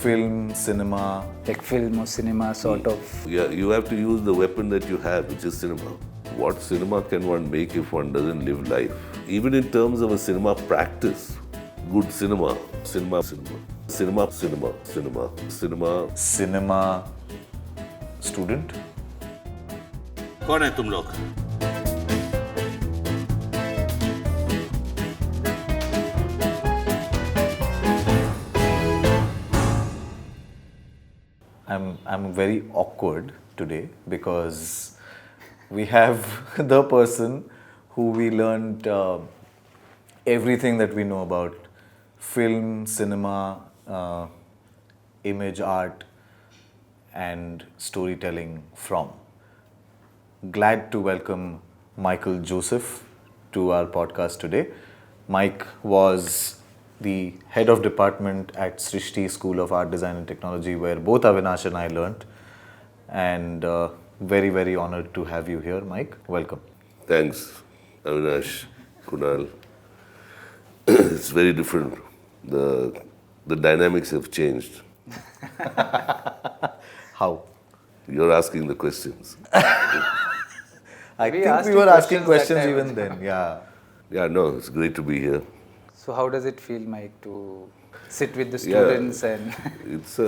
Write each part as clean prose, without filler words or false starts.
film, cinema. Like film or cinema sort of. Yeah, you have to use the weapon that you have, which is cinema. What cinema can one make if one doesn't live life? Even in terms of a cinema practice, good cinema, cinema, cinema, cinema, cinema, cinema, cinema. Cinema student. कौन है तुम लोग? I'm very awkward today because we have the person who we learned everything that we know about film, cinema, image art, and storytelling from. Glad to welcome Michael Joseph to our podcast today. Mike was the head of department at Srishti School of Art, Design and Technology, where both Avinash and I learnt. And very, very honored to have you here, Mike. Welcome. Thanks, Avinash, Kunal. It's very different. The dynamics have changed. How? You're asking the questions. I think we were asking questions even then, yeah. Yeah, no, it's great to be here. So how does it feel, Mike, to sit with the students and... It's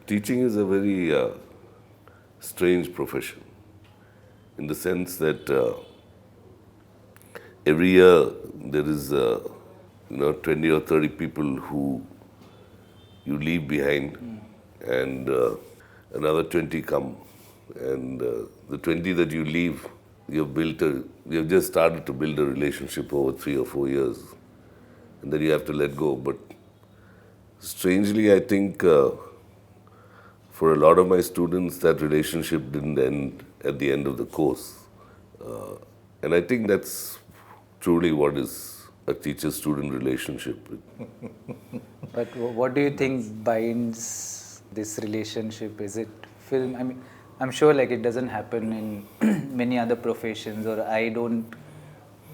teaching is a very strange profession in the sense that every year there is 20 or 30 people who you leave behind and another 20 come, and the 20 that you leave, we have just started to build a relationship over 3 or 4 years, and then you have to let go. But strangely, I think for a lot of my students, that relationship didn't end at the end of the course. And I think that's truly what is a teacher-student relationship. But what do you think binds this relationship? Is it film? I mean, I'm sure like it doesn't happen in many other professions, or I don't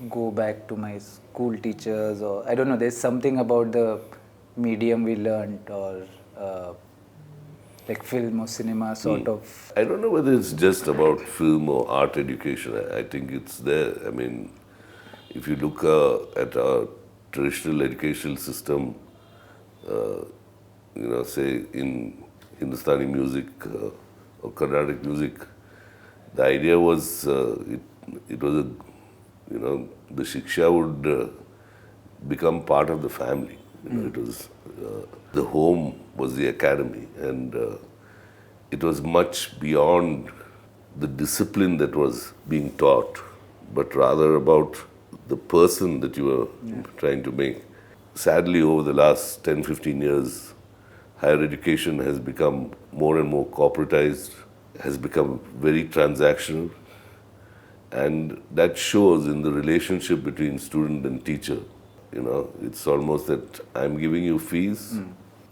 go back to my school teachers, or I don't know, there's something about the medium we learned, or like film or cinema sort of. I don't know whether it's just about film or art education. I think it's there. I mean, if you look at our traditional educational system, say in Hindustani music or Carnatic music, the idea was it was the shiksha would become part of the family. It was the home was the academy, and it was much beyond the discipline that was being taught, but rather about the person that you were trying to make. Sadly, over the last 10-15 years, higher education has become more and more corporatized, has become very transactional, and that shows in the relationship between student and teacher. It's almost that I'm giving you fees,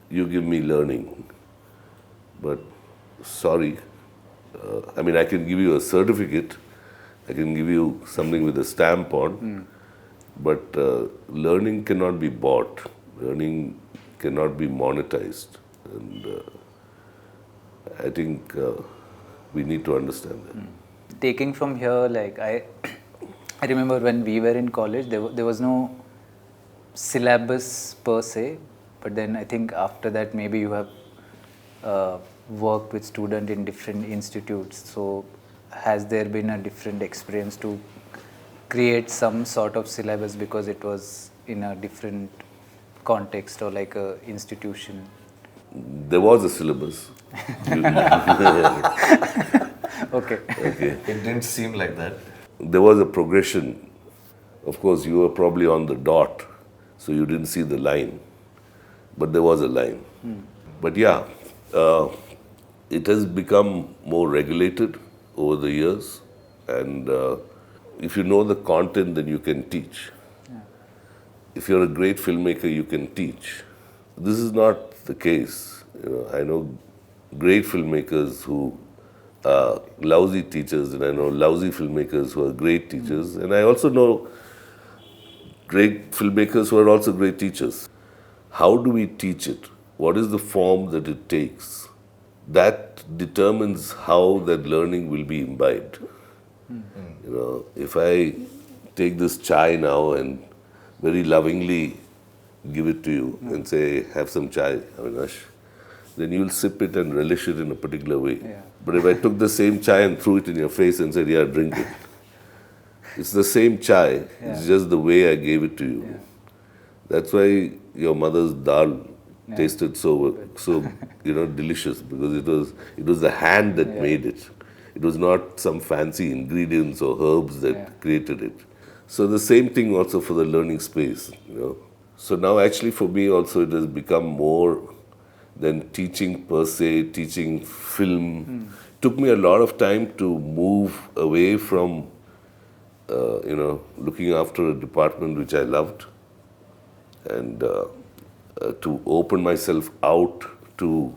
you give me learning. But sorry, I can give you a certificate, I can give you something with a stamp on, but learning cannot be bought, learning cannot be monetized. And I think we need to understand that. Taking from here, like I remember when we were in college, there was no syllabus per se, but then I think after that maybe you have worked with students in different institutes. So has there been a different experience to create some sort of syllabus because it was in a different context or like a institution? There was a syllabus. Okay. It didn't seem like that. There was a progression. Of course, you were probably on the dot, so you didn't see the line. But there was a line. But yeah, it has become more regulated over the years. And if you know the content, then you can teach. Yeah. If you're a great filmmaker, you can teach. This is not the case. I know great filmmakers who are lousy teachers, and I know lousy filmmakers who are great teachers, and I also know great filmmakers who are also great teachers. How do we teach it? what is the form that it takes, that determines how that learning will be imbibed. You know, if I take this chai now and very lovingly give it to you and say, have some chai, Avinash, then you'll sip it and relish it in a particular way. Yeah. But if I took the same chai and threw it in your face and said, yeah, drink it, it's the same chai, it's just the way I gave it to you. Yeah. That's why your mother's dal tasted so delicious, because it was the hand that made it. It was not some fancy ingredients or herbs that created it. So the same thing also for the learning space, you know. So now actually for me also it has become more than teaching per se, teaching film. Took me a lot of time to move away from looking after a department which I loved, and to open myself out to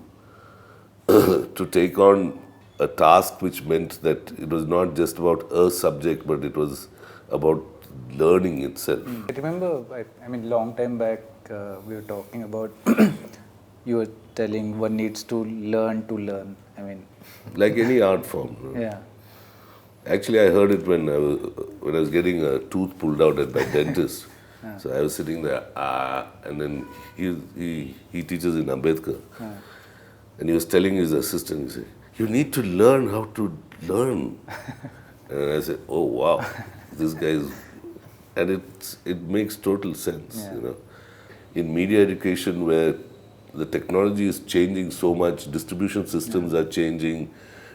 to take on a task which meant that it was not just about a subject, but it was about learning itself. I remember, I mean, long time back, we were talking about, you were telling one needs to learn to learn. I mean, Like any art form. yeah. Actually, I heard it when I was getting a tooth pulled out at my dentist. So I was sitting there, and then he teaches in Ambedkar. And he was telling his assistant, he said, you need to learn how to learn. And I said, oh wow, this guy is, and it makes total sense, you know. In media education, where the technology is changing so much, distribution systems are changing,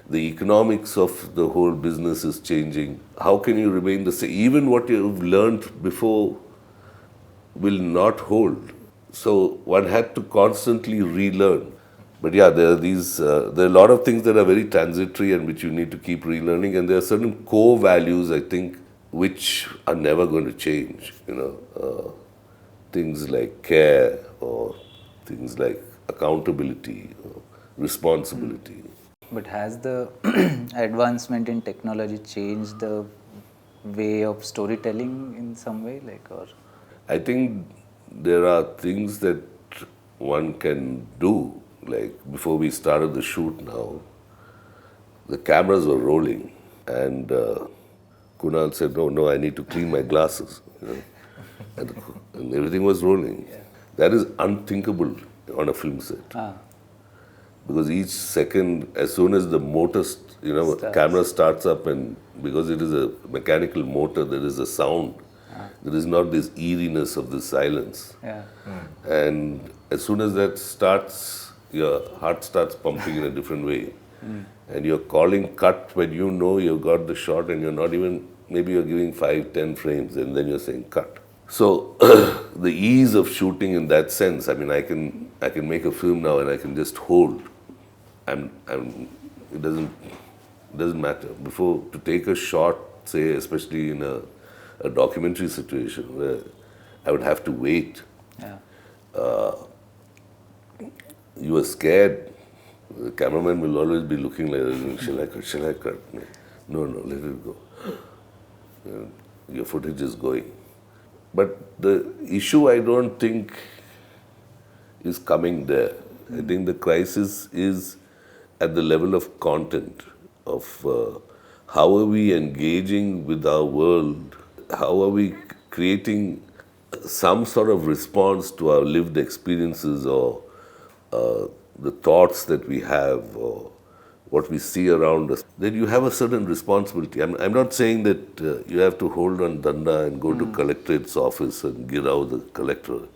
the economics of the whole business is changing. How can you remain the same? Even what you've learned before will not hold. So one had to constantly relearn. But yeah, there are a lot of things that are very transitory and which you need to keep relearning, and there are certain core values, I think, which are never going to change. You know, things like care, or things like accountability, or responsibility. But has the advancement in technology changed the way of storytelling in some way, like, or? I think there are things that one can do. Like before we started the shoot now, the cameras were rolling, and Kunal said, no, I need to clean my glasses. You know? And everything was rolling. That is unthinkable on a film set. Because each second, as soon as the motor, camera starts up, and because it is a mechanical motor, there is a sound. There is not this eeriness of the silence. Yeah. And as soon as that starts, your heart starts pumping in a different way. And you're calling cut when you know you've got the shot, and you're not even, maybe you're giving 5-10 frames, and then you're saying cut. So the ease of shooting in that sense, I mean, I can make a film now and I can just hold. It doesn't matter. Before, to take a shot, say, especially in a documentary situation where I would have to wait. Yeah. You are scared. The cameraman will always be looking like, shall I cut? Shall I cut? No, let it go. Your footage is going. But the issue, I don't think, is coming there. I think the crisis is at the level of content, of how are we engaging with our world, how are we creating some sort of response to our lived experiences, or the thoughts that we have, or what we see around us. Then you have a certain responsibility. I'm not saying that you have to hold on danda and go to collectorate's office and get out the collector.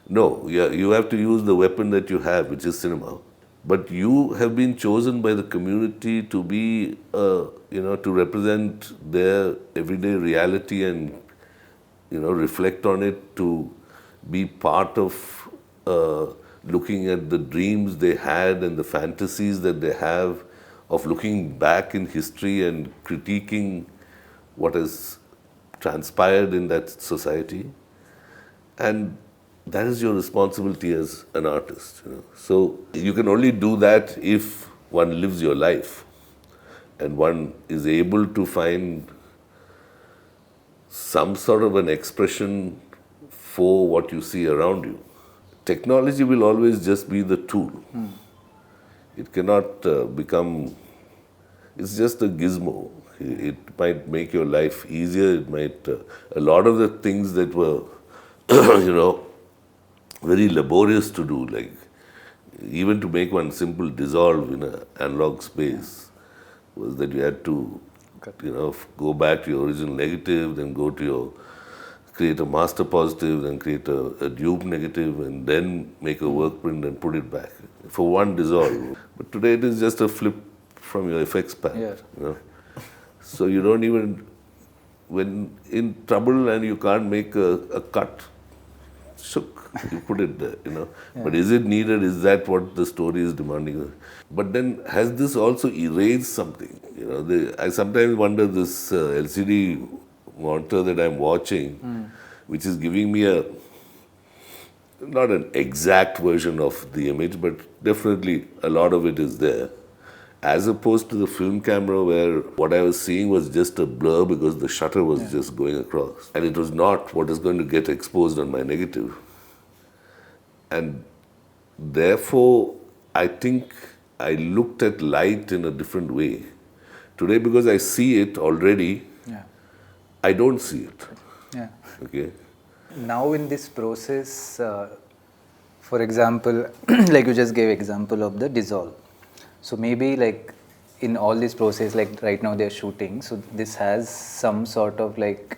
No, you have to use the weapon that you have, which is cinema. But you have been chosen by the community to be, to represent their everyday reality and, reflect on it, to be part of looking at the dreams they had and the fantasies that they have, of looking back in history and critiquing what has transpired in that society. And that is your responsibility as an artist. So you can only do that if one lives your life and one is able to find some sort of an expression for what you see around you. technology will always just be the tool. It cannot become, it's just a gizmo. It might make your life easier. It might, a lot of the things that were, very laborious to do, like even to make one simple dissolve in an analog space, was that you had to, go back to your original negative, then go to your, create a master positive, then create a dupe negative, and then make a work print and put it back for one dissolve. But today it is just a flip from your effects pad. So you don't even, when in trouble and you can't make a cut, shook, you put it there, But is it needed? Is that what the story is demanding? But then has this also erased something? I sometimes wonder, this LCD monitor that I'm watching, which is giving me not an exact version of the image, but definitely a lot of it is there. As opposed to the film camera, where what I was seeing was just a blur because the shutter was just going across. And it was not what is going to get exposed on my negative. And therefore, I think I looked at light in a different way. Today, because I see it already, I don't see it. Okay. Now in this process, for example, like you just gave example of the dissolve. So maybe like in all this process, like right now they're shooting, so this has some sort of like,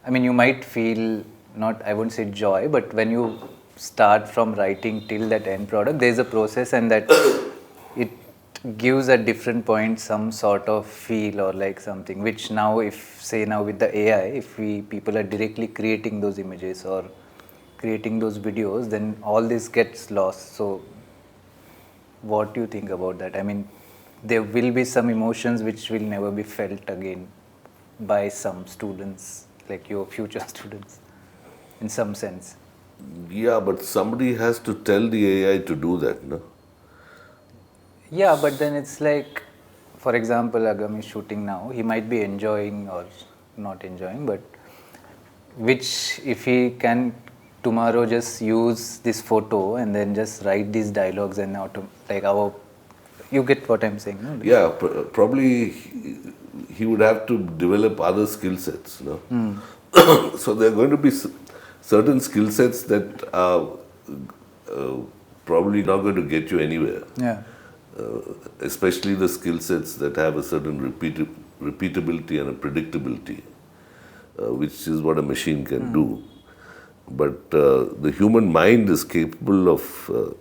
I mean, you might feel not, I won't say joy, but when you start from writing till that end product, there's a process, and that it gives at different points some sort of feel or like something, which now, if say now with the AI, if people are directly creating those images or creating those videos, then all this gets lost. So what do you think about that? I mean, there will be some emotions which will never be felt again by some students, like your future students, in some sense. Yeah, but somebody has to tell the AI to do that, no? Yeah, but then it's like, for example, Agam is shooting now, he might be enjoying or not enjoying, but which if he can tomorrow just use this photo and then just write these dialogues and like you get what I'm saying, no? Yeah, probably he would have to develop other skill sets, So there are going to be certain skill sets that are probably not going to get you anywhere. Especially the skill sets that have a certain repeatability and a predictability, which is what a machine can do. But the human mind is capable of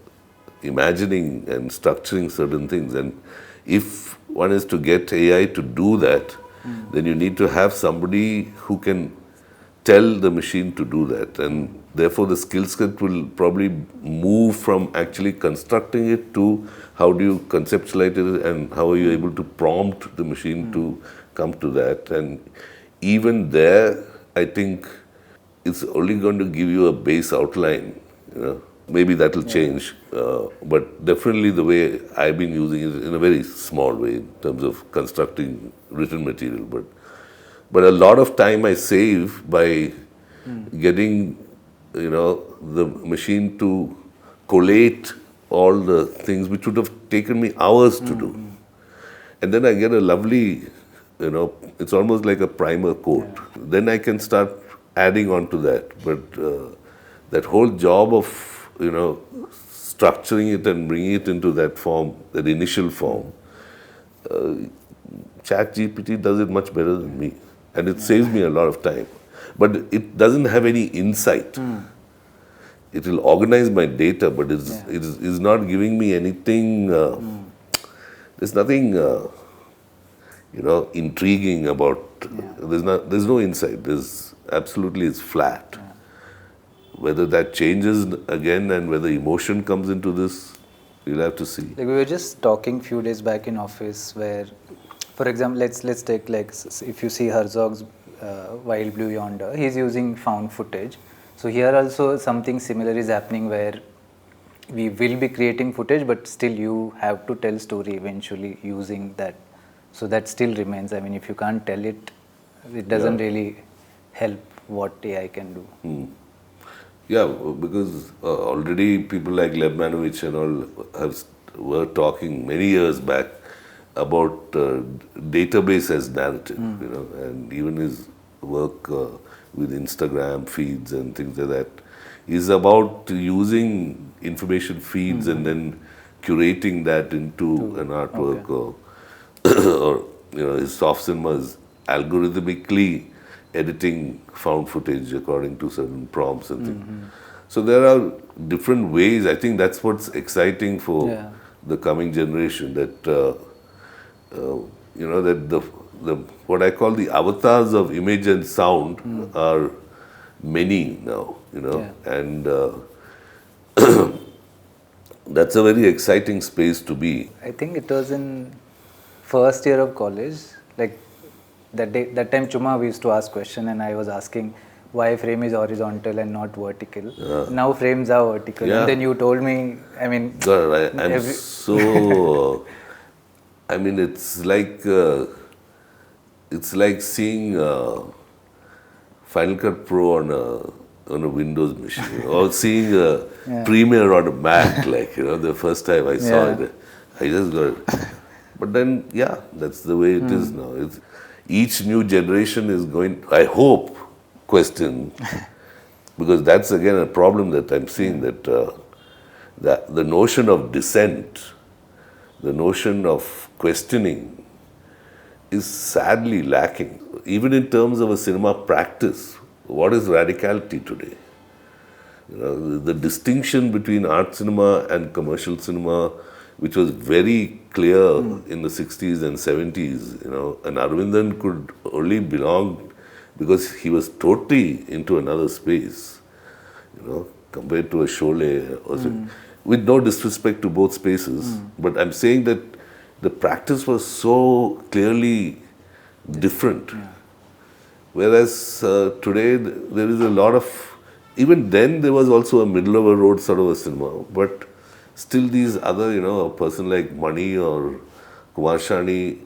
imagining and structuring certain things. And if one is to get AI to do that, then you need to have somebody who can tell the machine to do that. And therefore, the skill set will probably move from actually constructing it to how do you conceptualize it and how are you able to prompt the machine to come to that. And even there, I think it's only going to give you a base outline. Maybe that will change, but definitely the way I've been using it in a very small way in terms of constructing written material. But a lot of time I save by getting, the machine to collate all the things which would have taken me hours to do. And then I get a lovely, it's almost like a primer coat. Then I can start adding on to that. But that whole job of, structuring it and bringing it into that form, that initial form, ChatGPT does it much better than me. And it saves me a lot of time. But it doesn't have any insight. It will organize my data, but it's not giving me anything. There's nothing, intriguing about. There's no insight. It's flat. Whether that changes again and whether emotion comes into this, we'll have to see. Like we were just talking few days back in office where, for example, let's take like if you see Herzog's Wild Blue Yonder, he's using found footage. So here also something similar is happening where we will be creating footage, but still you have to tell story eventually using that. So that still remains. I mean, if you can't tell it, it doesn't really help what AI can do. Yeah, because already people like Lebmanovich and all were talking many years back about database as narrative, and even his work with Instagram feeds and things like that is about using information feeds and then curating that into an artwork or his soft cinema is algorithmically editing found footage according to certain prompts and things. So there are different ways. I think that's what's exciting for the coming generation. That that the what I call the avatars of image and sound are many now. And that's a very exciting space to be. I think it was in first year of college, like that time Chuma we used to ask question and I was asking why frame is horizontal and not vertical. Now frames are vertical. Yeah. And then you told me, I mean, God, I'm so. I mean, it's like seeing Final Cut Pro on a Windows machine, or seeing Premiere on a Mac. Like the first time I saw it, I just got it. But then, yeah, that's the way it is now. Each new generation is going, I hope, question, because that's again a problem that I'm seeing, that the notion of dissent, the notion of questioning is sadly lacking. Even in terms of a cinema practice, what is radicality today? The distinction between art cinema and commercial cinema, which was very clear in the 60s and 70s, and Arvindan could only belong because he was totally into another space, compared to a Sholay. With no disrespect to both spaces, but I'm saying that the practice was so clearly different. Whereas today there is a lot of, even then there was also a middle of a road sort of a cinema, but still these other, a person like Mani or Kumar Shani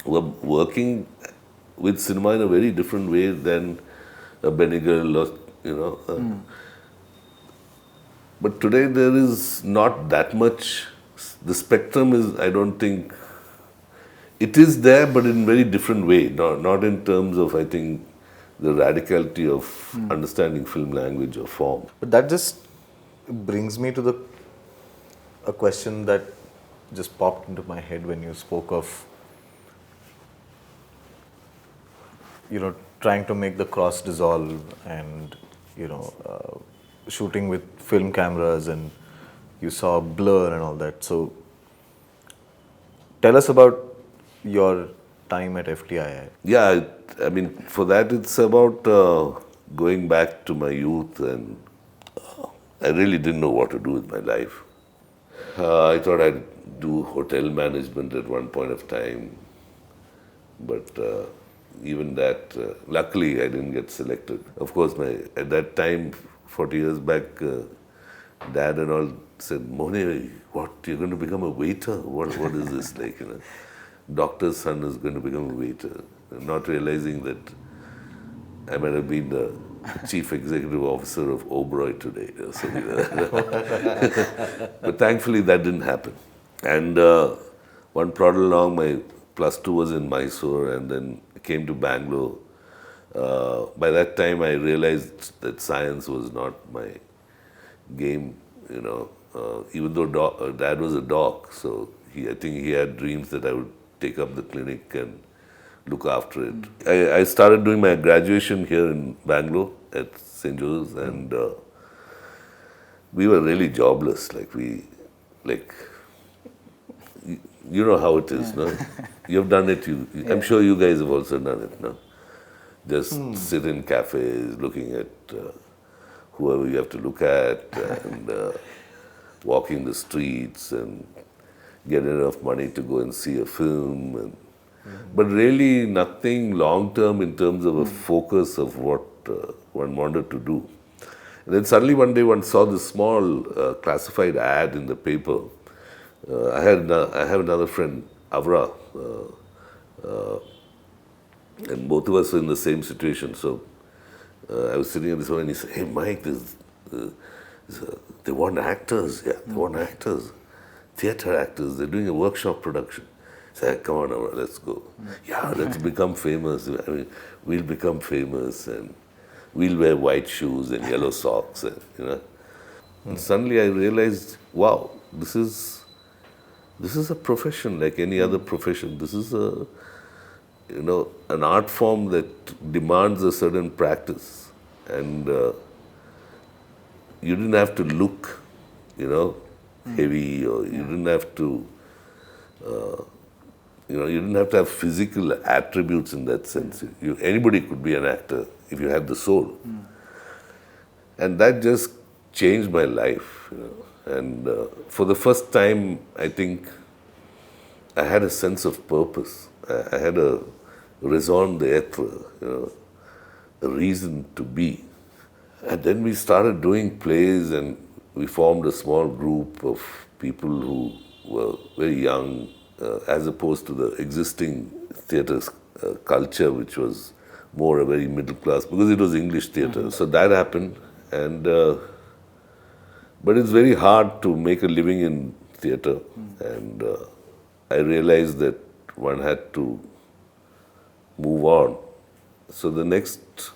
were working with cinema in a very different way than a Benegal or, But today there is not that much. The spectrum is, I don't think, it is there, but in very different way. Not in terms of, I think, the radicality of understanding film language or form. But that just brings me to a question that just popped into my head when you spoke of, trying to make the cross dissolve and, shooting with film cameras, and you saw blur and all that. So tell us about your time at FTII. Yeah, I mean, for that it's about going back to my youth, and I really didn't know what to do with my life. I thought I'd do hotel management at one point of time, but even that, luckily I didn't get selected. Of course, at that time, 40 years back, Dad and all said, "Mohne, what, you're going to become a waiter? What is this like, Doctor's son is going to become a waiter," not realizing that I might have been the chief executive officer of Oberoi today. But thankfully that didn't happen. And one prod along, my +2 was in Mysore, and then came to Bangalore. By that time I realized that science was not my game, even though Dad was a doc, so I think he had dreams that I would take up the clinic and look after it. I started doing my graduation here in Bangalore at St. Joseph's, and we were really jobless. You know how it is, no? You've done it. I'm sure you guys have also done it, no? Just sit in cafes, looking at whoever you have to look at, and walking the streets, and get enough money to go and see a film, but really nothing long term in terms of a focus of what one wanted to do. And then suddenly one day one saw this small classified ad in the paper. I have another friend, Avra, and both of us were in the same situation. So I was sitting at this one and he said, "Hey Mike, they want actors. Yeah, they want actors. Theatre actors. They're doing a workshop production." I said, "Come on, Amar, let's go." Yeah, let's become famous. I mean, we'll become famous and we'll wear white shoes and yellow socks, and And suddenly I realized, wow, this is a profession like any other profession. This is an art form that demands a certain practice, and you didn't have to look, heavy, or you didn't have to, you didn't have to have physical attributes in that sense. Anybody could be an actor if you had the soul, and that just changed my life. And for the first time, I think I had a sense of purpose. I had a raison d'être, a reason to be. And then we started doing plays, and we formed a small group of people who were very young, as opposed to the existing theatre culture, which was more a very middle class, because it was English theatre. So that happened, and but it's very hard to make a living in theatre, and I realized that one had to move on. So the next,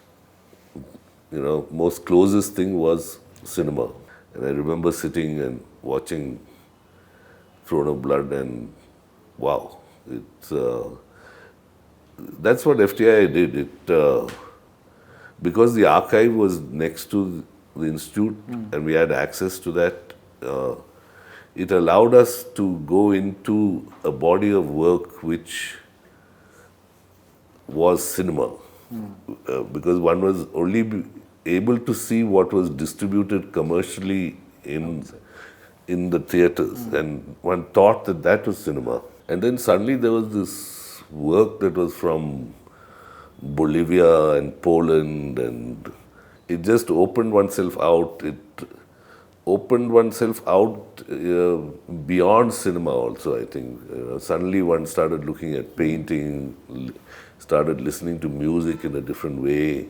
most closest thing was cinema. And I remember sitting and watching Throne of Blood, and wow, that's what FTII did. Because the archive was next to the institute, and we had access to that, it allowed us to go into a body of work which was cinema, because one was only able to see what was distributed commercially in the theatres, and one thought that that was cinema. And then suddenly there was this work that was from Bolivia and Poland, and it just opened oneself out. It opened oneself out beyond cinema also, I think. Suddenly one started looking at painting, started listening to music in a different way,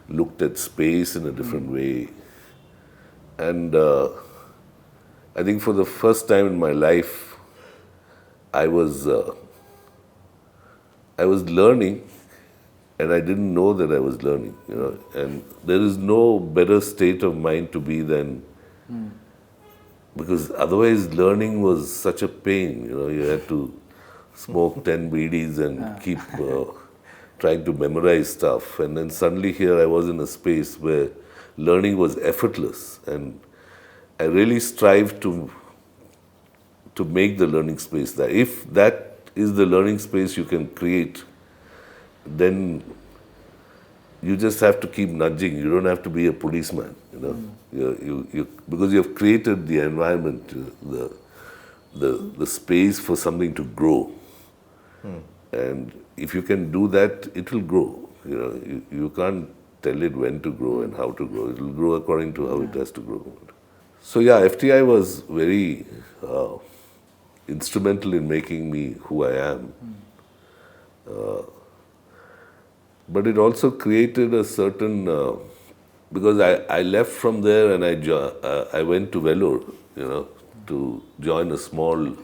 looked at space in a different way. And I think for the first time in my life, I was learning, and I didn't know that I was learning, And there is no better state of mind to be than, because otherwise learning was such a pain, You had to smoke 10 BDs and keep trying to memorize stuff. And then suddenly here I was in a space where learning was effortless, and I really strive to make the learning space that. If that is the learning space you can create, then you just have to keep nudging. You don't have to be a policeman, because you have created the environment, the space for something to grow. And if you can do that, it will grow. You can't tell it when to grow and how to grow. It will grow according to how it has to grow. So yeah, FTI was very instrumental in making me who I am. But it also created a certain, because I left from there and I went to Vellore, to join a small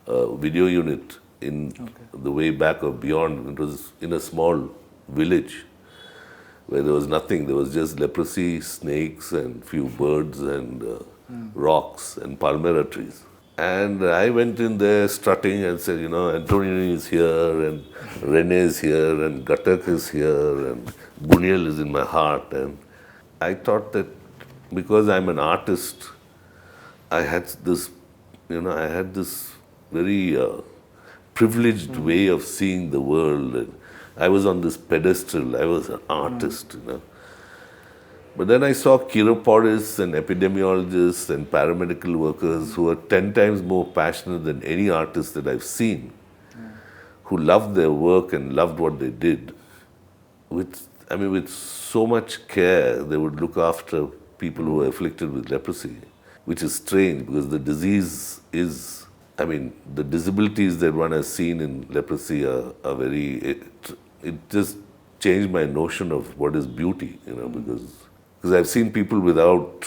video unit in the way back of Beyond. It was in a small village where there was nothing. There was just leprosy, snakes, and few birds and rocks and palmera trees. And I went in there strutting and said, Antonio is here, and Rene is here, and Gatak is here, and Buniel is in my heart. And I thought that because I'm an artist, I had this, very privileged way of seeing the world. And I was on this pedestal. I was an artist, But then I saw chiropodists and epidemiologists and paramedical workers who were 10 times more passionate than any artist that I've seen, who loved their work and loved what they did. With so much care, they would look after people who were afflicted with leprosy, which is strange because the disease is, the disabilities that one has seen in leprosy are very, it just changed my notion of what is beauty, because I've seen people without,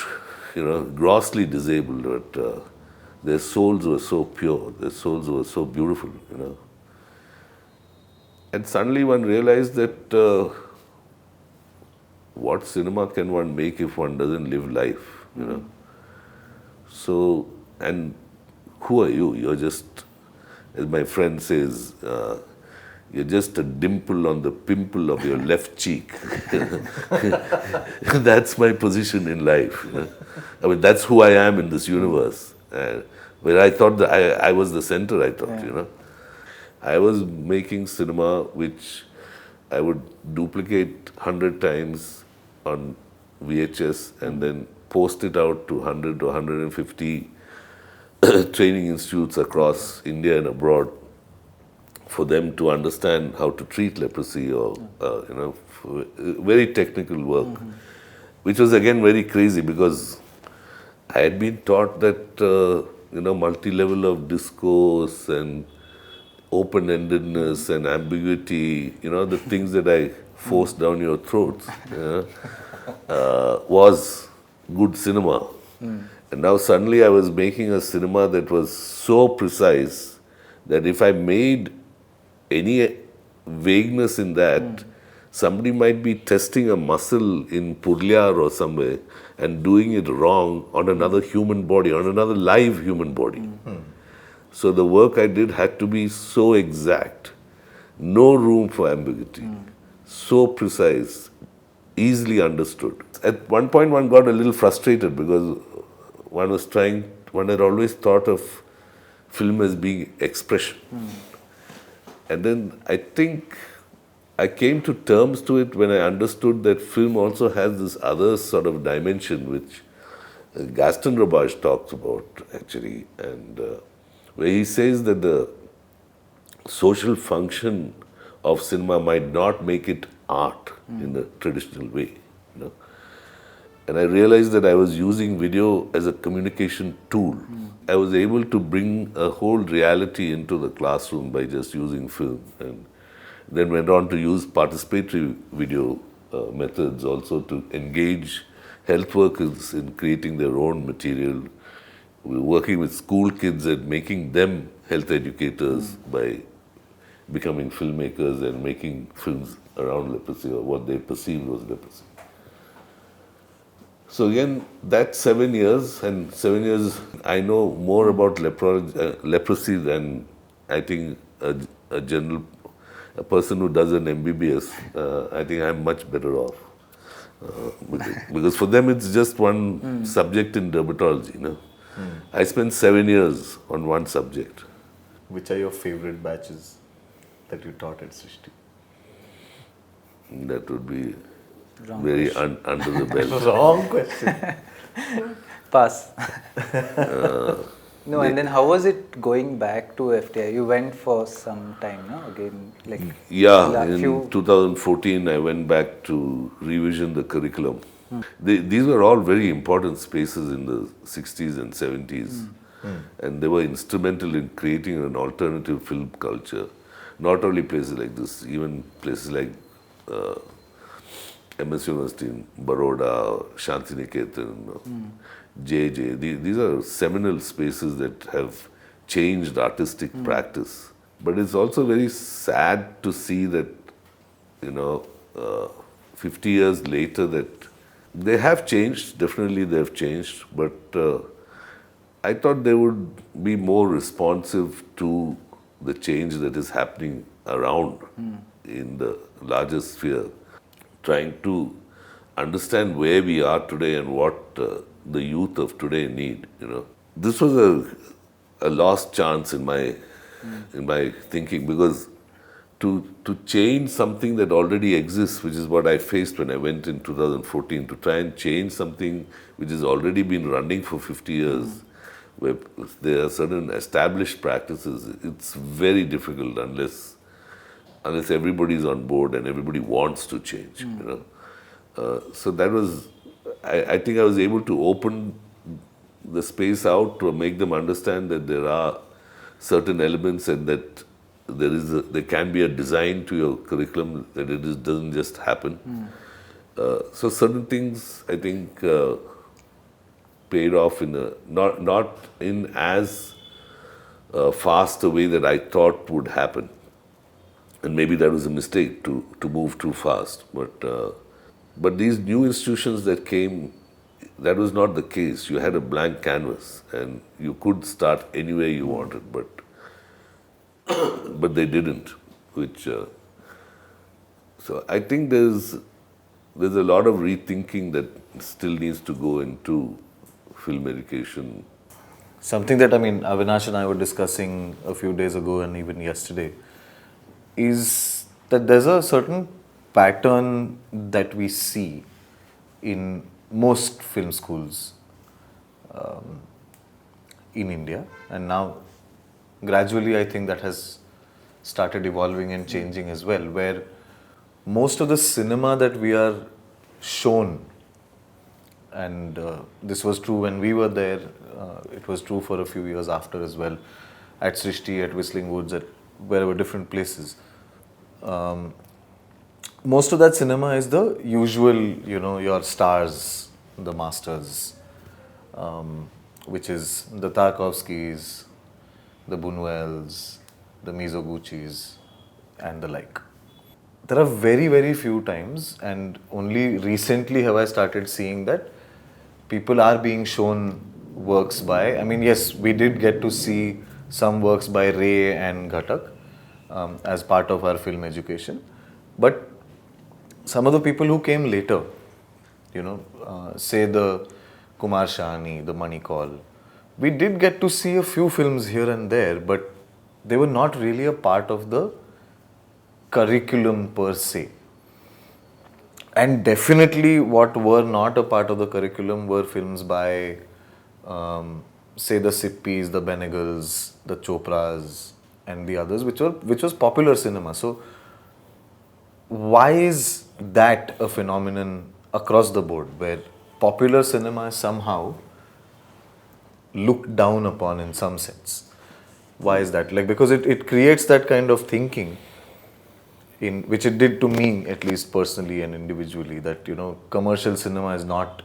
grossly disabled, but their souls were so pure, their souls were so beautiful. And suddenly one realized that what cinema can one make if one doesn't live life. So, and who are you? You're just, as my friend says, you're just a dimple on the pimple of your left cheek. That's my position in life. I mean, that's who I am in this universe. Where I thought that I was the center, I thought. I was making cinema which I would duplicate 100 times on VHS and then post it out to 100 to 150 training institutes across India and abroad for them to understand how to treat leprosy or, very technical work, which was again very crazy because I had been taught that, multi-level of discourse and open-endedness and ambiguity, the things that I forced down your throats, was good cinema. And now suddenly I was making a cinema that was so precise that if I made any vagueness in that, somebody might be testing a muscle in Purliar or somewhere and doing it wrong on another human body, on another live human body. So the work I did had to be so exact, no room for ambiguity, so precise, easily understood. At one point one got a little frustrated because one had always thought of film as being expression. And then I think I came to terms to it when I understood that film also has this other sort of dimension which Gaston Robage talks about actually, and where he says that the social function of cinema might not make it art in the traditional way. And I realized that I was using video as a communication tool. I was able to bring a whole reality into the classroom by just using film, and then went on to use participatory video methods also to engage health workers in creating their own material. We were working with school kids and making them health educators by becoming filmmakers and making films around leprosy or what they perceived was leprosy. So again, that's 7 years, and 7 years I know more about leprosy than I think a person who does an MBBS. I think I'm much better off. Because for them it's just one subject in dermatology. I spent 7 years on one subject. Which are your favorite batches that you taught at Srishti? That would be Wrong very under the belt. Wrong question. Pass. No, and then how was it going back to FTI? You went for some time, no? Again, like Yeah, in 2014 I went back to revision the curriculum. These were all very important spaces in the 60s and 70s. And they were instrumental in creating an alternative film culture. Not only places like this, even places like MS University in Baroda, Shantiniketan, JJ. These are seminal spaces that have changed artistic practice. But it's also very sad to see that, 50 years later that they have changed, definitely they have changed, but I thought they would be more responsive to the change that is happening around in the larger sphere, trying to understand where we are today and what the youth of today need. This was a lost chance in my thinking, because to change something that already exists, which is what I faced when I went in 2014, to try and change something which has already been running for 50 years, where there are certain established practices, it's very difficult unless everybody is on board and everybody wants to change. So that was, I think I was able to open the space out to make them understand that there are certain elements and that there can be a design to your curriculum, that doesn't just happen. So certain things I think paid off in a not in as fast a way that I thought would happen, and maybe that was a mistake to move too fast. But these new institutions that came, that was not the case. You had a blank canvas, and you could start anywhere you wanted, but they didn't. Which so I think there's a lot of rethinking that still needs to go into film education. Something that, I mean, Avinash and I were discussing a few days ago and even yesterday is that there's a certain pattern that we see in most film schools in India, and now gradually I think that has started evolving and changing as well, where most of the cinema that we are shown, and this was true when we were there, it was true for a few years after as well, at Srishti, at Whistling Woods, at wherever different places. Most of that cinema is the usual, your stars, the masters, which is the Tarkovskys, the Buñuels, the Mizoguchis, and the like. There are very, very few times, and only recently have I started seeing that people are being shown works by, I mean, yes, we did get to see some works by Ray and Ghatak as part of our film education, but some of the people who came later, say the Kumar Shahani, the Manikal, we did get to see a few films here and there, but they were not really a part of the curriculum per se. And definitely what were not a part of the curriculum were films by, say, the Sippis, the Benegals, the Chopras, and the others, which was popular cinema. So why is that a phenomenon across the board, where popular cinema is somehow looked down upon in some sense? Why is that? Like, because it creates that kind of thinking, in which it did to me, at least personally and individually, that commercial cinema is not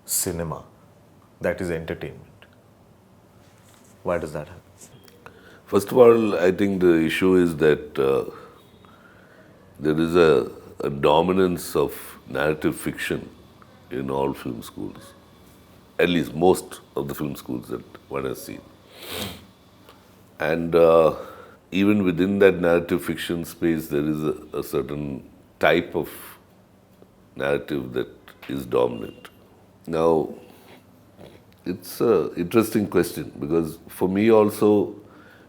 cinema, that is entertainment. Why does that happen? First of all, I think the issue is that there is a dominance of narrative fiction in all film schools, at least most of the film schools that one has seen. And even within that narrative fiction space, there is a certain type of narrative that is dominant. Now, it's an interesting question, because for me also,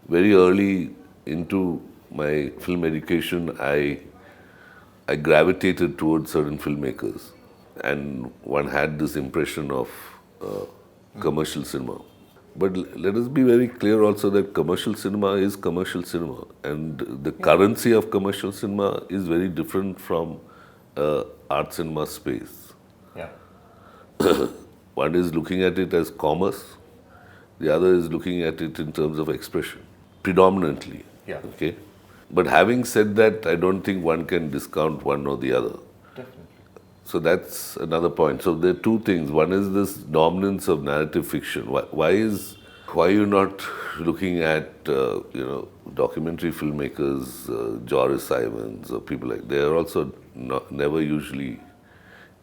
very early into my film education, I gravitated towards certain filmmakers, and one had this impression of commercial cinema. But let us be very clear also that commercial cinema is commercial cinema, and the currency of commercial cinema is very different from art cinema space. Yeah. One is looking at it as commerce, the other is looking at it in terms of expression, predominantly. Yeah. Okay. But having said that, I don't think one can discount one or the other. Definitely. So that's another point. So there are two things. One is this dominance of narrative fiction. Why are you not looking at documentary filmmakers, Joris Ivans or people like? They are also never usually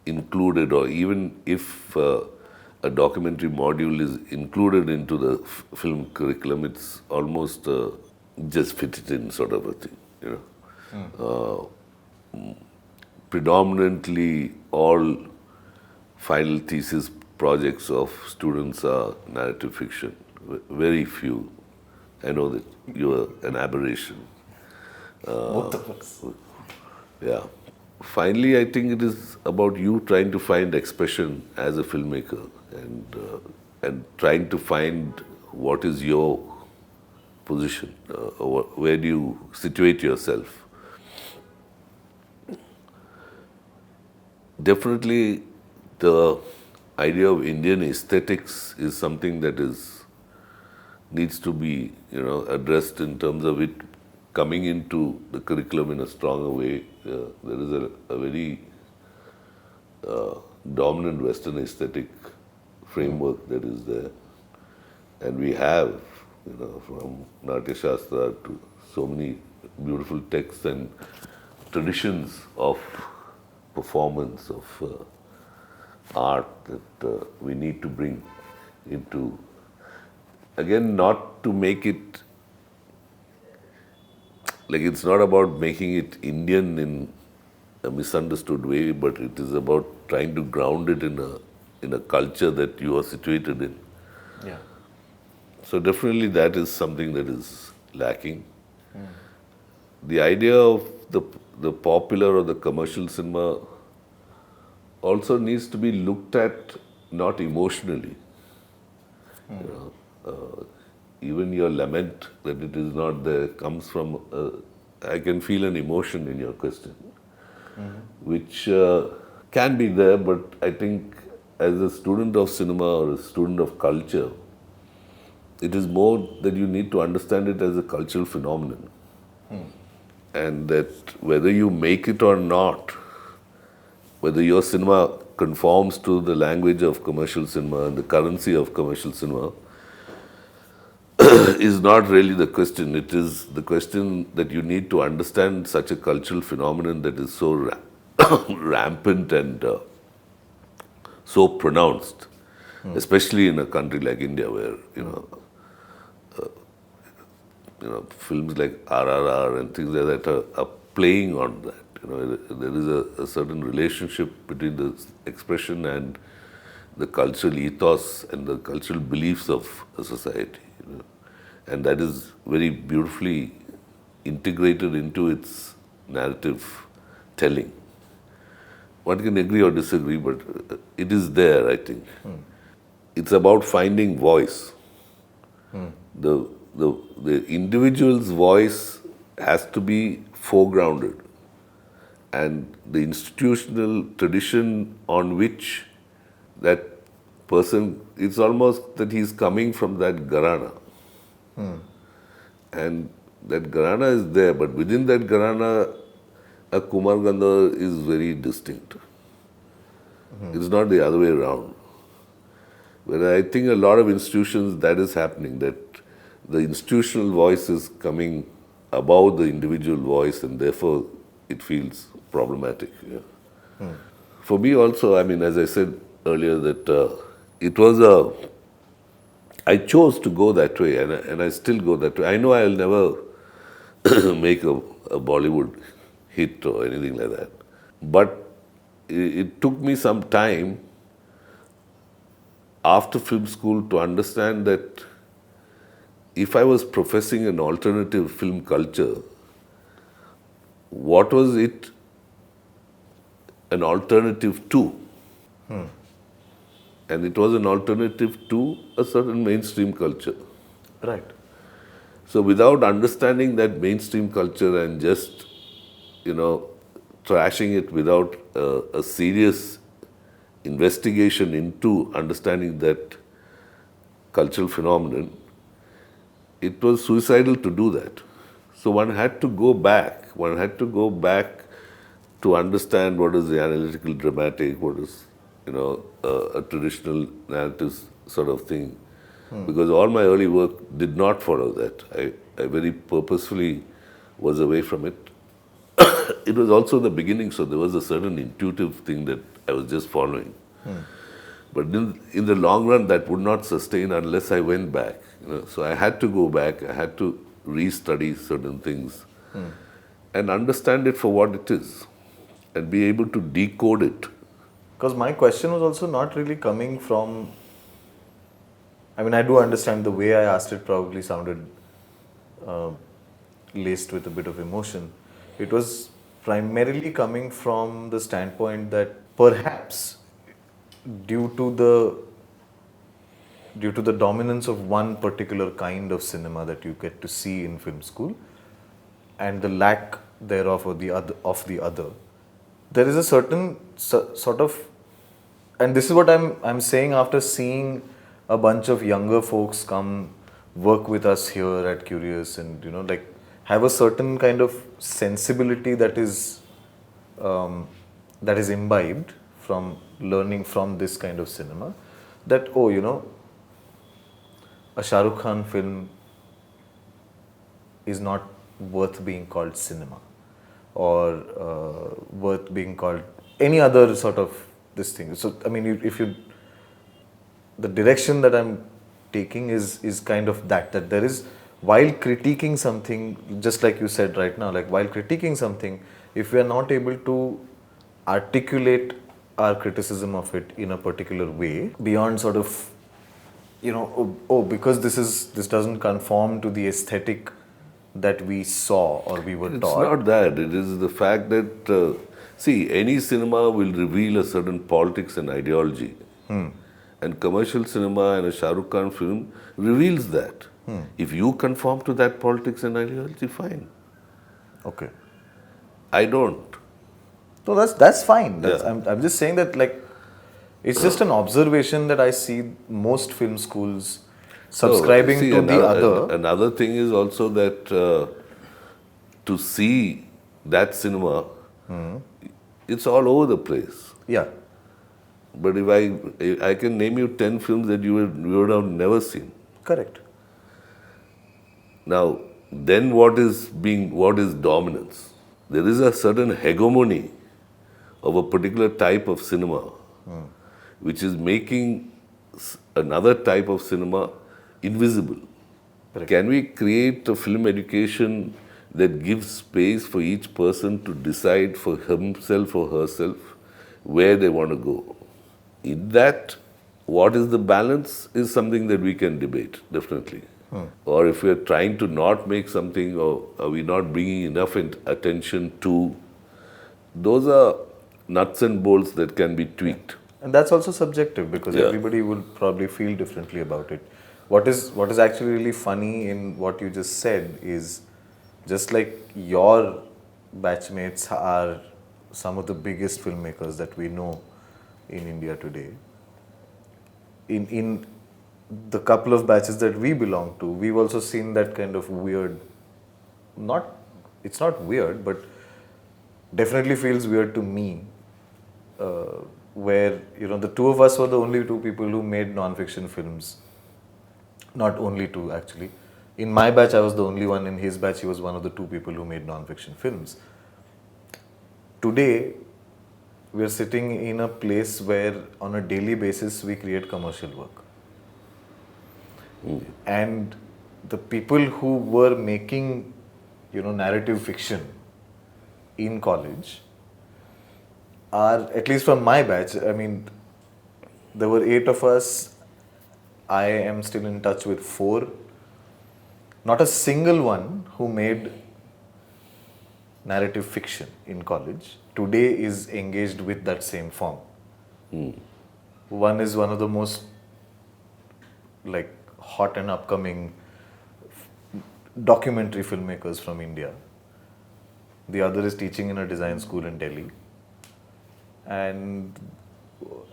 included, or even if a documentary module is included into the film curriculum, it's almost just fit it in sort of a thing. Predominantly all final thesis projects of students are narrative fiction. Very few. I know that you are an aberration. Both of us. Yeah. Finally, I think it is about you trying to find expression as a filmmaker, and trying to find what is your position, where do you situate yourself. Definitely, the idea of Indian aesthetics is something that is needs to be, addressed in terms of it coming into the curriculum in a stronger way. There is a very dominant Western aesthetic framework that is there. And we have, from Natya Shastra to so many beautiful texts and traditions of performance, of art that we need to bring into, again, not to make it, like it's not about making it Indian in a misunderstood way, but it is about trying to ground it in a culture that you are situated in. Yeah. So definitely that is something that is lacking. The idea of the popular or the commercial cinema also needs to be looked at not emotionally. Even your lament that it is not there comes from, I can feel an emotion in your question, which can be there, but I think as a student of cinema or a student of culture, it is more that you need to understand it as a cultural phenomenon. And that whether you make it or not, whether your cinema conforms to the language of commercial cinema and the currency of commercial cinema, is not really the question. It is the question that you need to understand such a cultural phenomenon that is so rampant and so pronounced, especially in a country like India, where films like RRR and things like that are playing on that. There is a certain relationship between the expression and the cultural ethos and the cultural beliefs of a society. And that is very beautifully integrated into its narrative telling. One can agree or disagree, but it is there, I think. It's about finding voice. The individual's voice has to be foregrounded, and the institutional tradition on which that person, it's almost that he's coming from that gharana. And that gharana is there, but within that gharana, a Kumar Gandhar is very distinct. It's not the other way around. Where I think a lot of institutions, that is happening, that the institutional voice is coming above the individual voice, and therefore it feels problematic. Yeah. For me also, I mean, as I said earlier, that it was I chose to go that way, and I still go that way. I know I'll never make a Bollywood hit or anything like that. But it took me some time after film school to understand that if I was professing an alternative film culture, what was it an alternative to? And it was an alternative to a certain mainstream culture. Right. So without understanding that mainstream culture and just, trashing it without a serious investigation into understanding that cultural phenomenon, it was suicidal to do that. So one had to go back. One had to go back to understand what is the analytical dramatic, what is, a traditional narrative sort of thing. Because all my early work did not follow that. I very purposefully was away from it. It was also the beginning, so there was a certain intuitive thing that I was just following. But in the long run, that would not sustain unless I went back. So I had to go back. I had to restudy certain things and understand it for what it is and be able to decode it. Because my question was also not really coming from, I mean, I do understand the way I asked it probably sounded laced with a bit of emotion. It was primarily coming from the standpoint that perhaps due to the dominance of one particular kind of cinema that you get to see in film school and the lack thereof of the other, there is a certain sort of, and this is what I'm saying after seeing a bunch of younger folks come work with us here at Qrious, and like have a certain kind of sensibility that is imbibed from learning from this kind of cinema, that a Shah Rukh Khan film is not worth being called cinema, or worth being called any other sort of this thing. So I mean, if you the direction that I'm taking is kind of that there is, while critiquing something, just like you said right now, like while critiquing something, if we are not able to articulate our criticism of it in a particular way beyond sort of because this doesn't conform to the aesthetic that we saw or we were It's taught. not that. It is the fact that, see, any cinema will reveal a certain politics and ideology. And commercial cinema and a Shah Rukh Khan film reveals that. If you conform to that politics and ideology, fine. Okay. I don't. So that's fine. Yeah. I'm just saying that, like, it's just an observation that I see most film schools subscribing See, to the other. Another thing is also that to see that cinema, it's all over the place. Yeah. But if I can name you 10 films that you would have never seen. Correct. Now, then what is dominance? There is a certain hegemony of a particular type of cinema, which is making another type of cinema invisible. Correct. Can we create a film education that gives space for each person to decide for himself or herself where they want to go? In that, what is the balance is something that we can debate, definitely. Or if we are trying to not make something, or are we not bringing enough attention to, those are nuts and bolts that can be tweaked. And that's also subjective, because everybody will probably feel differently about it. What is actually really funny in what you just said is, just like your batchmates are some of the biggest filmmakers that we know in India today, in the couple of batches that we belong to, we've also seen that kind of weird, it's not weird, but definitely feels weird to me, where the two of us were the only two people who made non-fiction films. Not only two, actually. In my batch, I was the only one. In his batch, he was one of the two people who made non-fiction films. Today, we are sitting in a place where on a daily basis we create commercial work. And the people who were making narrative fiction in college are, at least from my batch, I mean, there were 8 of us. I am still in touch with 4. Not a single one who made narrative fiction in college today is engaged with that same form. One is one of the most hot and upcoming documentary filmmakers from India. The other is teaching in a design school in Delhi. And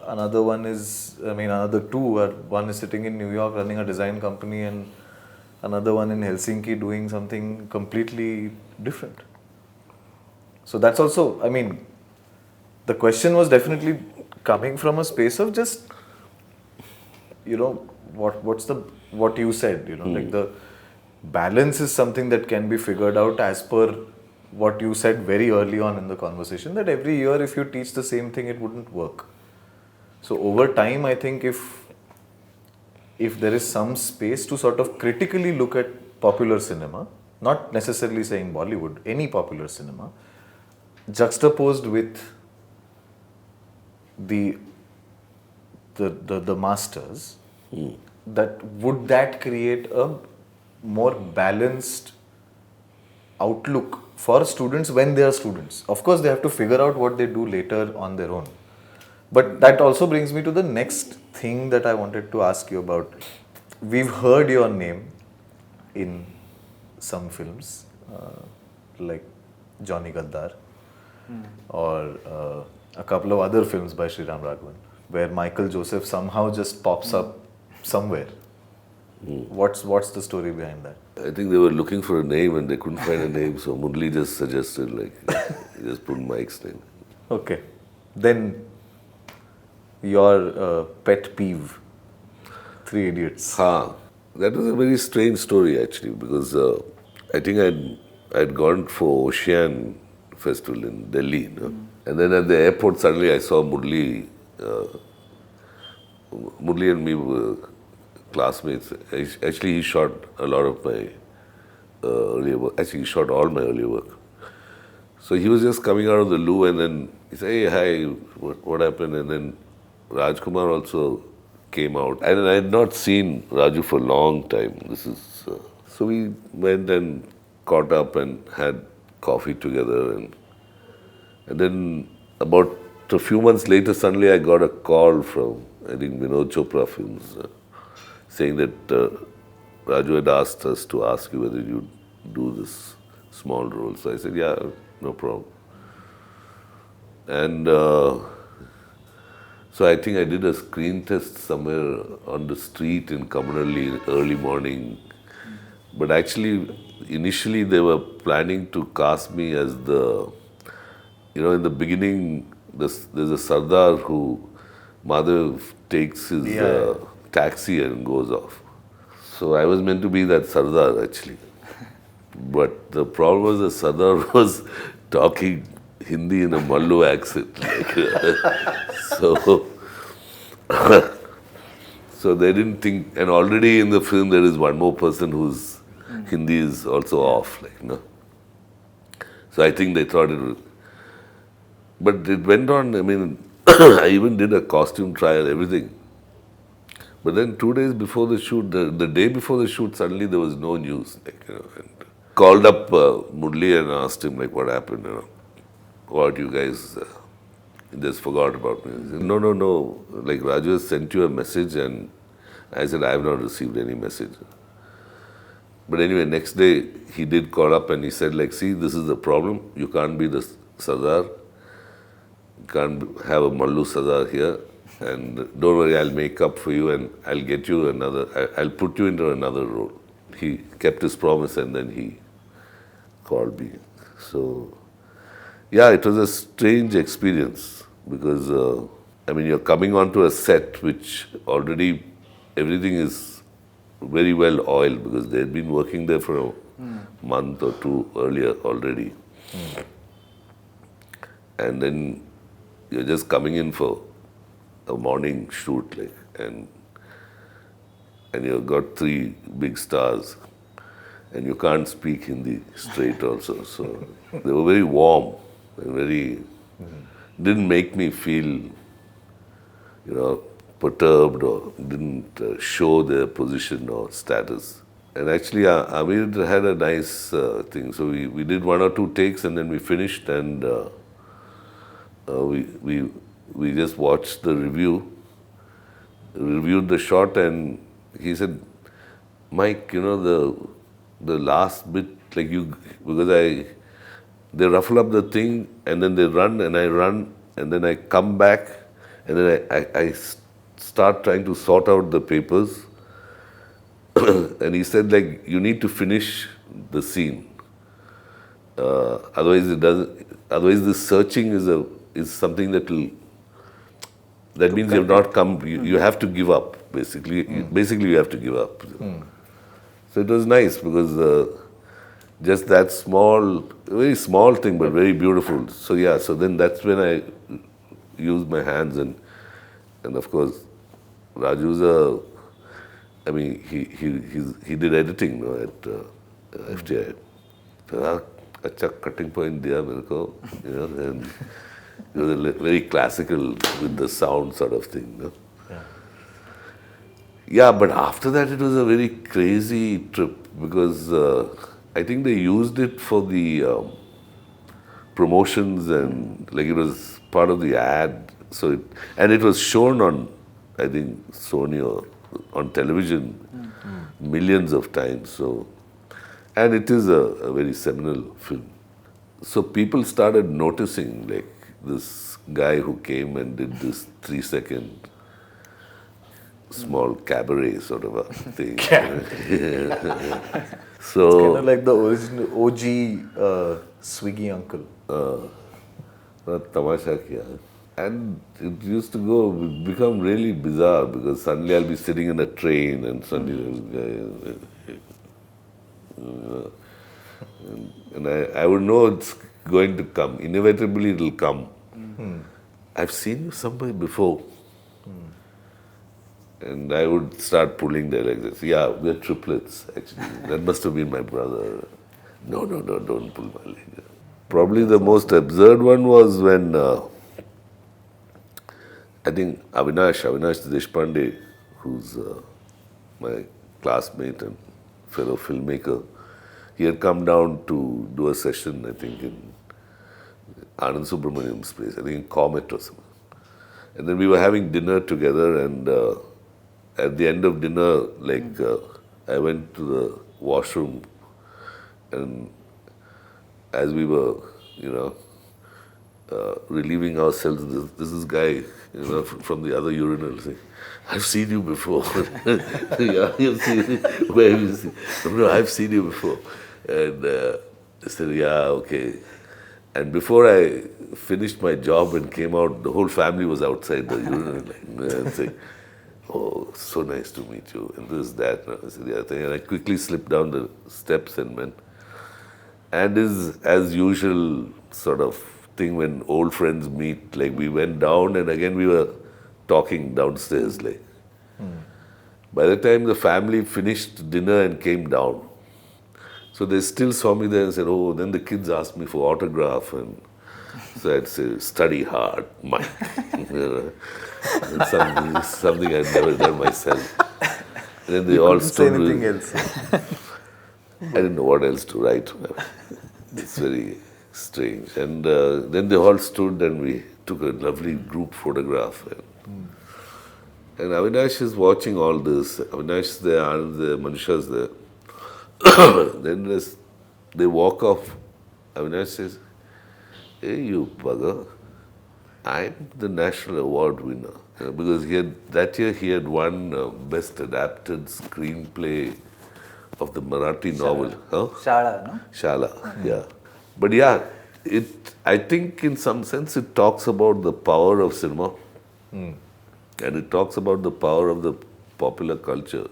another one is, another 2, one is sitting in New York running a design company, and another one in Helsinki doing something completely different. So that's also, the question was definitely coming from a space of just, what you said, like the balance is something that can be figured out as per what you said very early on in the conversation, that every year if you teach the same thing, it wouldn't work. So over time, I think if there is some space to sort of critically look at popular cinema, not necessarily saying Bollywood, any popular cinema, juxtaposed with the masters, that create a more balanced outlook for students when they are students. Of course, they have to figure out what they do later on their own. But that also brings me to the next thing that I wanted to ask you about. We've heard your name in some films, like Johnny Gaddar, or a couple of other films by Sriram Raghavan, where Michael Joseph somehow just pops up somewhere. What's the story behind that? I think they were looking for a name and they couldn't find a name, so Murli just suggested, like, just put Mike's name. Okay. Then your pet peeve, Three Idiots. That was a very strange story actually, because I think I'd gone for Ocean Festival in Delhi, you know? And then at the airport suddenly I saw Murli. Murli and me were classmates. Actually, he shot a lot of my earlier work. Actually, he shot all my earlier work. So he was just coming out of the loo, and then he said, "Hey, hi, what happened?" And then Rajkumar also came out. And I had not seen Raju for a long time. So we went and caught up and had coffee together. And then about a few months later, suddenly I got a call from, I think, Vinod Chopra Films, saying that Raju had asked us to ask you whether you'd do this small role. So I said, yeah, no problem. And so I think I did a screen test somewhere on the street in Kamanalli early morning. But actually, initially they were planning to cast me as in the beginning, there's a Sardar who Madhav takes his taxi and goes off. So I was meant to be that Sardar actually. But the problem was the Sardar was talking Hindi in a Mallu accent. So, so they didn't think, and already in the film there is one more person whose Hindi is also off, So I think they thought it was, but it went on. I mean, I even did a costume trial, everything. But then 2 days before the shoot, the day before the shoot, suddenly there was no news. And called up Murli and asked him, what happened, What, you guys just forgot about me? He said, no, Raju has sent you a message, and I said, I have not received any message. But anyway, next day, he did call up and he said, see, this is the problem. You can't be the Sardar. You can't have a Mallu Sardar here. And don't worry, I'll make up for you and I'll get you I'll put you into another role. He kept his promise and then he called me. So, yeah, it was a strange experience because, you're coming onto a set which already everything is very well oiled because they had been working there for a month or two earlier already. And then you're just coming in for a morning shoot, and you've got 3 big stars, and you can't speak Hindi straight also. So they were very warm and didn't make me feel, perturbed or didn't show their position or status. And actually, Amir had a nice thing. So we did 1 or 2 takes, and then we finished, and we just watched the reviewed the shot, and he said, Mike, the last bit, because they ruffle up the thing, and then they run, and I run, and then I come back, and then I start trying to sort out the papers, and he said, you need to finish the scene. Otherwise the searching is something that means you have not come, you have to give up, basically. Basically, you have to give up. So it was nice because just that very small thing, but very beautiful. So yeah, so then that's when I used my hands and of course, Raju's he did editing at FTII. अच्छा cutting point दिया मेरे को, and it was very classical with the sound sort of thing. Yeah, but after that it was a very crazy trip because I think they used it for the promotions and it was part of the ad. So it was shown on, I think, Sony or on television millions of times. So, and it is a very seminal film. So people started noticing this guy who came and did this 3-second. small cabaret sort of a thing. It's kind So, of like the original OG Swiggy uncle. tamasha kiya. And it used to become really bizarre because suddenly I'll be sitting in a train and suddenly, and I would know it's going to come. Inevitably, it'll come. I've seen you somewhere before. And I would start pulling their legs. Yeah, we're triplets, actually. That must have been my brother. No, don't pull my leg. Probably the most absurd one was when I think Avinash Deshpande, who's my classmate and fellow filmmaker, he had come down to do a session, I think, in Anand Subramaniam's place, I think in Comet or something. And then we were having dinner together, and at the end of dinner, I went to the washroom, and as we were, relieving ourselves, this guy, from the other urinal saying, "I've seen you before." Yeah, you've seen me. Where have you seen? No, I've seen you before. And I said, "Yeah, okay." And before I finished my job and came out, the whole family was outside the urinal, and saying, "Oh, so nice to meet you," and this, that. And I said, "Yeah." And I quickly slipped down the steps and went. And is as usual sort of thing when old friends meet, like we went down and again we were talking downstairs. By the time the family finished dinner and came down, so they still saw me there and said, "Oh," then the kids asked me for autograph, and so I'd say, "Study hard, Mike." And something I'd never done myself. And then they all Couldn't say stood anything with, else. I didn't know what else to write. It's very strange. And then they all stood and we took a lovely group photograph. And Avinash is watching all this. Avinash is there, Anand there, Manisha is there. Then they walk off. Avinash says, "Hey, you bugger, I'm the national award winner." Because that year he had won Best Adapted Screenplay of the Marathi novel. Huh? Shala, no? Shala, yeah. But yeah, I think in some sense it talks about the power of cinema. And it talks about the power of the popular culture.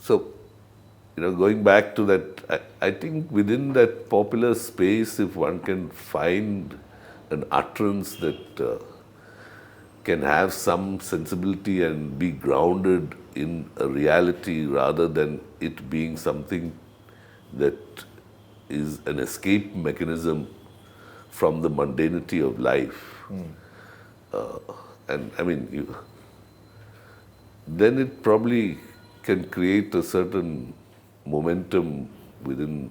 So, going back to that, I think within that popular space, if one can find an utterance that can have some sensibility and be grounded in a reality rather than it being something that is an escape mechanism from the mundanity of life. And I mean, then it probably can create a certain momentum within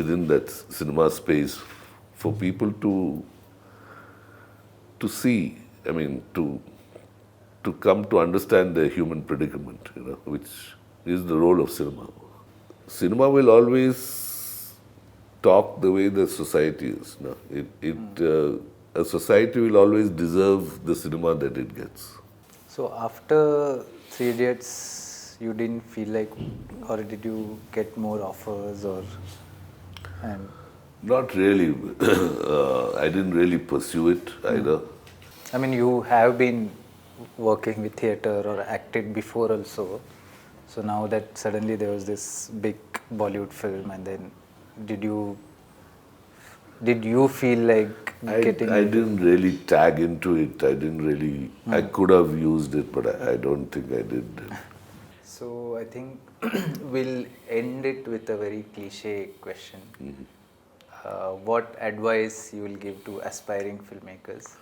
within that cinema space for people to see, I mean, to come to understand the human predicament, which is the role of cinema. Cinema will always talk the way the society is. A society will always deserve the cinema that it gets. So after Three Idiots, you didn't feel like, or did you get more offers, or? And Not really. I didn't really pursue it either. I mean, you have been working with theatre or acted before also. So now that suddenly there was this big Bollywood film, and then did you feel like getting? I didn't really tag into it. I didn't really. I could have used it, but I don't think I did. So I think we'll end it with a very cliche question. What advice you will give to aspiring filmmakers?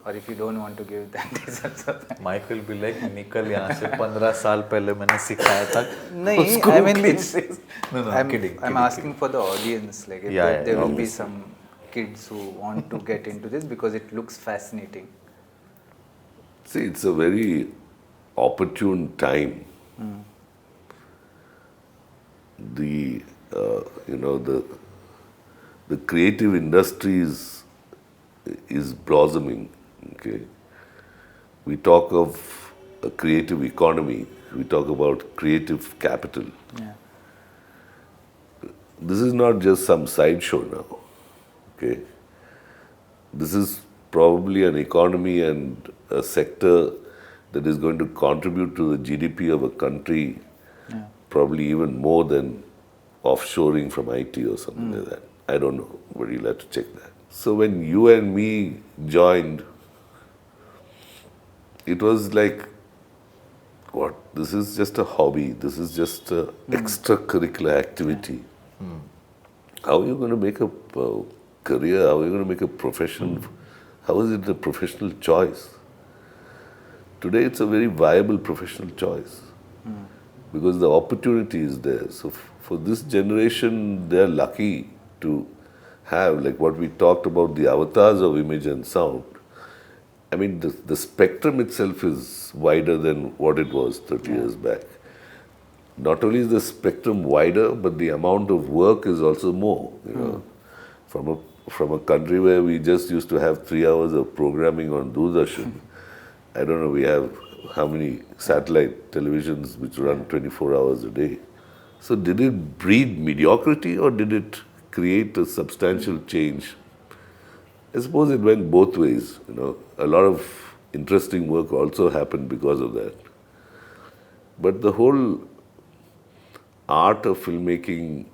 Or if you don't want to give that, is also fine. Mike will be like, "निकल यहाँ से 15 साल पहले मैंने सिखाया था." नहीं, उसको I mean, kids says- No, I'm kidding. I'm asking for the audience. Like, if Yeah, there will be obviously. some kids who want to get into this because it looks fascinating. See, it's a very opportune time. The the creative industry is blossoming. Okay, we talk of a creative economy. We talk about creative capital. Yeah. This is not just some sideshow now. Okay, this is probably an economy and a sector that is going to contribute to the GDP of a country, probably even more than offshoring from IT or something like that. I don't know, but you'll have to check that. So when you and me joined, it was like, what? This is just a hobby. This is just an extracurricular activity. How are you going to make a career? How are you going to make a profession? How is it a professional choice? Today it's a very viable professional choice because the opportunity is there. So for this generation, they're lucky to have, like what we talked about, the avatars of image and sound. I mean, the spectrum itself is wider than what it was 30 years back. Not only is the spectrum wider, but the amount of work is also more. You know, from a country where we just used to have 3 hours of programming on Doordarshan, I don't know, we have how many satellite televisions which run 24 hours a day. So did it breed mediocrity or did it create a substantial change? I suppose it went both ways. You know, a lot of interesting work also happened because of that. But the whole art of filmmaking,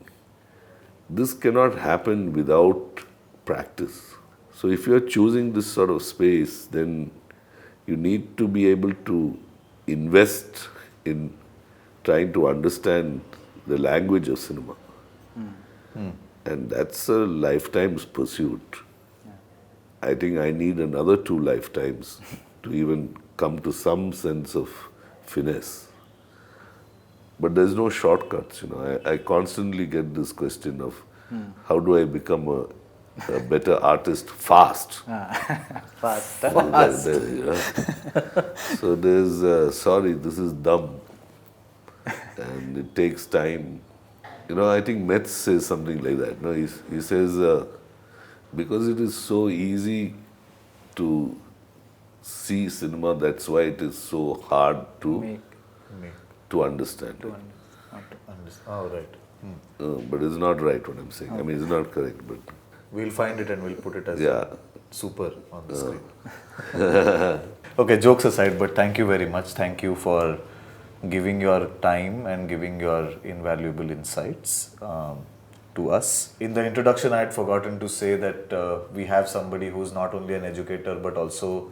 this cannot happen without practice. So if you're choosing this sort of space, then you need to be able to invest in trying to understand the language of cinema. And that's a lifetime's pursuit. I think I need another 2 lifetimes to even come to some sense of finesse. But there's no shortcuts, you know. I constantly get this question of how do I become a better artist fast? Fast. So there's, sorry, this is dumb. And it takes time. You know, I think Metz says something like that. No, he says, because it is so easy to see cinema, that's why it is so hard to understand. Oh, right. But it's not right what I'm saying. I mean, it's not correct, but We'll find it and we'll put it as yeah. super on the screen. Okay, jokes aside, but thank you very much. Thank you for giving your time and giving your invaluable insights to us. In the introduction, I had forgotten to say that we have somebody who's not only an educator but also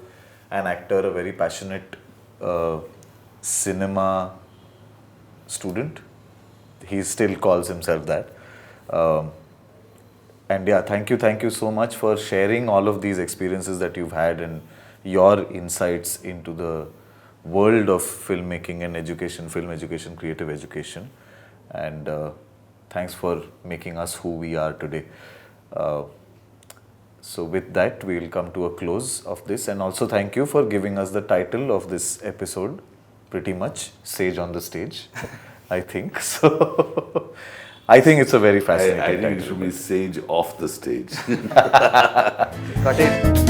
an actor, a very passionate cinema student. He still calls himself that. And yeah, thank you so much for sharing all of these experiences that you've had and your insights into the world of filmmaking and education, film education, creative education. And thanks for making us who we are today. So with that, we will come to a close of this. And also thank you for giving us the title of this episode, pretty much, Sage on the Stage, I think. So I think it's a very fascinating I think it title. should be Sage off the stage. Got it.